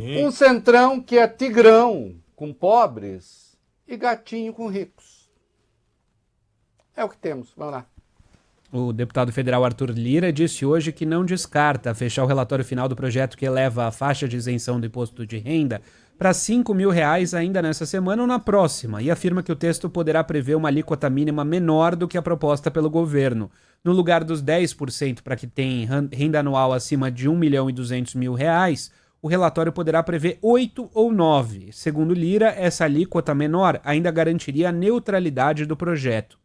Um centrão que é tigrão com pobres e gatinho com ricos. É o que temos. Vamos lá. O deputado federal Arthur Lira disse hoje que não descarta fechar o relatório final do projeto que eleva a faixa de isenção do imposto de renda para R$ 5.000 ainda nessa semana ou na próxima, e afirma que o texto poderá prever uma alíquota mínima menor do que a proposta pelo governo. No lugar dos 10% para que tem renda anual acima de R$ 1.200.000, o relatório poderá prever 8 ou 9. Segundo Lira, essa alíquota menor ainda garantiria a neutralidade do projeto.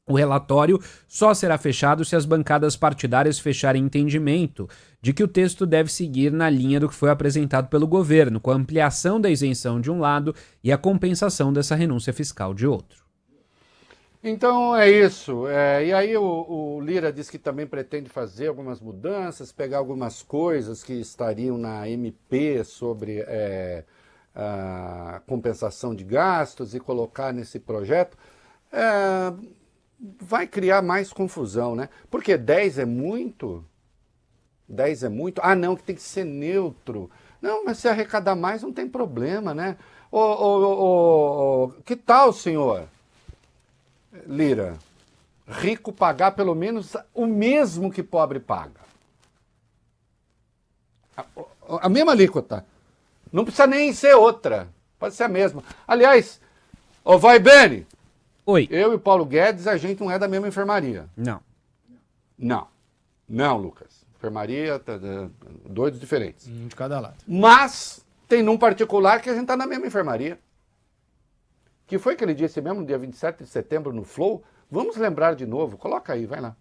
O relatório só será fechado se as bancadas partidárias fecharem entendimento de que o texto deve seguir na linha do que foi apresentado pelo governo, com a ampliação da isenção de um lado e a compensação dessa renúncia fiscal de outro. Então é isso. E aí o Lira disse que também pretende fazer algumas mudanças, pegar algumas coisas que estariam na MP sobre a compensação de gastos e colocar nesse projeto. Vai criar mais confusão, né? Porque 10 é muito? 10 é muito? Ah, não, que tem que ser neutro. Não, mas se arrecadar mais não tem problema, né? Que tal, senhor Lira? Rico pagar pelo menos o mesmo que pobre paga. A mesma alíquota. Não precisa nem ser outra. Pode ser a mesma. Aliás, vai, Beni. Oi. Eu e o Paulo Guedes, a gente não é da mesma enfermaria. Não. Não, Lucas. Enfermaria, doidos diferentes. De cada lado. Mas tem num particular que a gente tá na mesma enfermaria. Que foi que ele disse mesmo, no dia 27 de setembro, no Flow? Vamos lembrar de novo. Coloca aí, vai lá.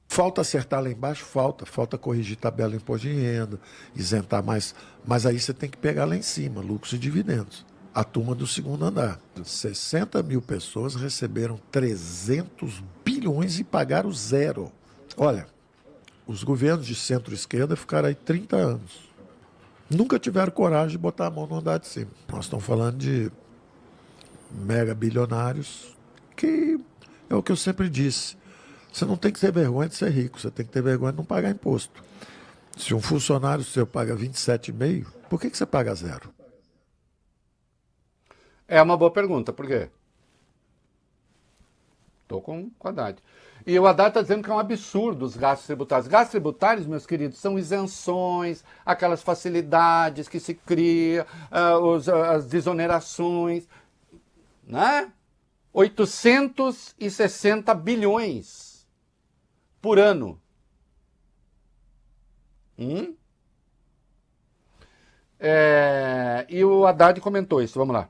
Falta acertar lá embaixo? Falta corrigir tabela de imposto de renda, isentar mais. Mas aí você tem que pegar lá em cima, lucros e dividendos. A turma do segundo andar. 60 mil pessoas receberam 300 bilhões e pagaram zero. Olha, os governos de centro-esquerda ficaram aí 30 anos. Nunca tiveram coragem de botar a mão no andar de cima. Nós estamos falando de mega bilionários, que é o que eu sempre disse. Você não tem que ter vergonha de ser rico, você tem que ter vergonha de não pagar imposto. Se um funcionário seu paga 27,5, por que você paga zero? É uma boa pergunta, por quê? Estou com o Haddad. E o Haddad está dizendo que é um absurdo os gastos tributários. Gastos tributários, meus queridos, são isenções, aquelas facilidades que se cria, as desonerações, né? 860 bilhões por ano. E o Haddad comentou isso, vamos lá.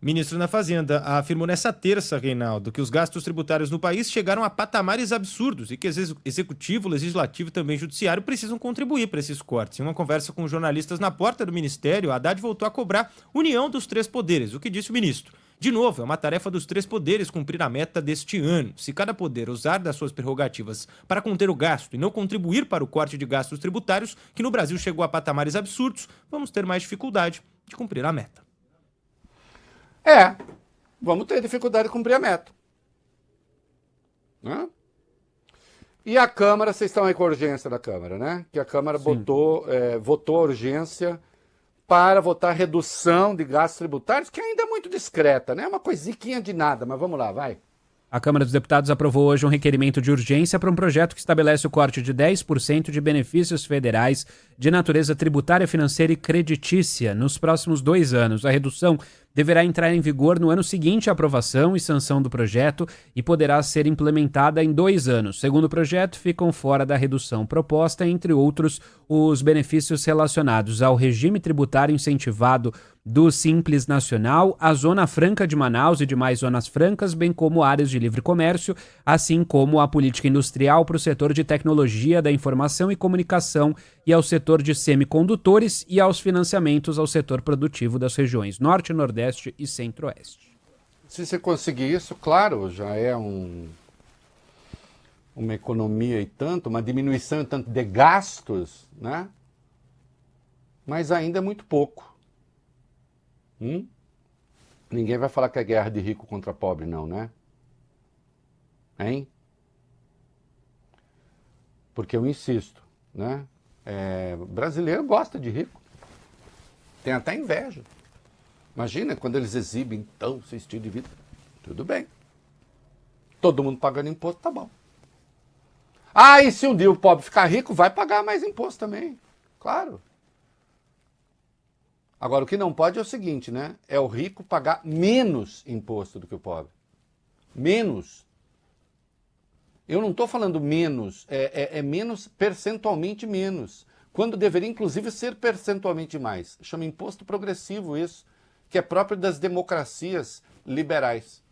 Ministro da Fazenda afirmou nessa terça, Reinaldo, que os gastos tributários no país chegaram a patamares absurdos e que executivo, legislativo e também judiciário precisam contribuir para esses cortes. Em uma conversa com jornalistas na porta do ministério, Haddad voltou a cobrar união dos três poderes, o que disse o ministro. De novo, é uma tarefa dos três poderes cumprir a meta deste ano. Se cada poder usar das suas prerrogativas para conter o gasto e não contribuir para o corte de gastos tributários, que no Brasil chegou a patamares absurdos, vamos ter mais dificuldade de cumprir a meta. Vamos ter dificuldade de cumprir a meta. Né? E a Câmara, vocês estão aí com a urgência da Câmara, né? Que a Câmara votou a urgência para votar redução de gastos tributários, que ainda é muito discreta, né? Uma coisiquinha de nada, mas vamos lá, vai. A Câmara dos Deputados aprovou hoje um requerimento de urgência para um projeto que estabelece o corte de 10% de benefícios federais de natureza tributária, financeira e creditícia nos próximos 2 anos. A redução deverá entrar em vigor no ano seguinte à aprovação e sanção do projeto e poderá ser implementada em 2 anos. Segundo o projeto, ficam fora da redução proposta, entre outros, os benefícios relacionados ao regime tributário incentivado do Simples Nacional, a Zona Franca de Manaus e demais zonas francas, bem como áreas de livre comércio, assim como a política industrial para o setor de tecnologia da informação e comunicação e ao setor de semicondutores e aos financiamentos ao setor produtivo das regiões Norte, Nordeste e Centro-Oeste. Se você conseguir isso, claro, já é uma economia e tanto, uma diminuição e tanto de gastos, né? Mas ainda é muito pouco. Ninguém vai falar que é guerra de rico contra pobre, não, né? Hein? Porque eu insisto, né? Brasileiro gosta de rico. Tem até inveja. Imagina quando eles exibem, então, seu estilo de vida. Tudo bem. Todo mundo pagando imposto, tá bom. Ah, e se um dia o pobre ficar rico, vai pagar mais imposto também. Claro. Agora, o que não pode é o seguinte, né? É o rico pagar menos imposto do que o pobre. Menos. Eu não estou falando menos, é menos percentualmente menos. Quando deveria, inclusive, ser percentualmente mais. Chama imposto progressivo isso, que é próprio das democracias liberais.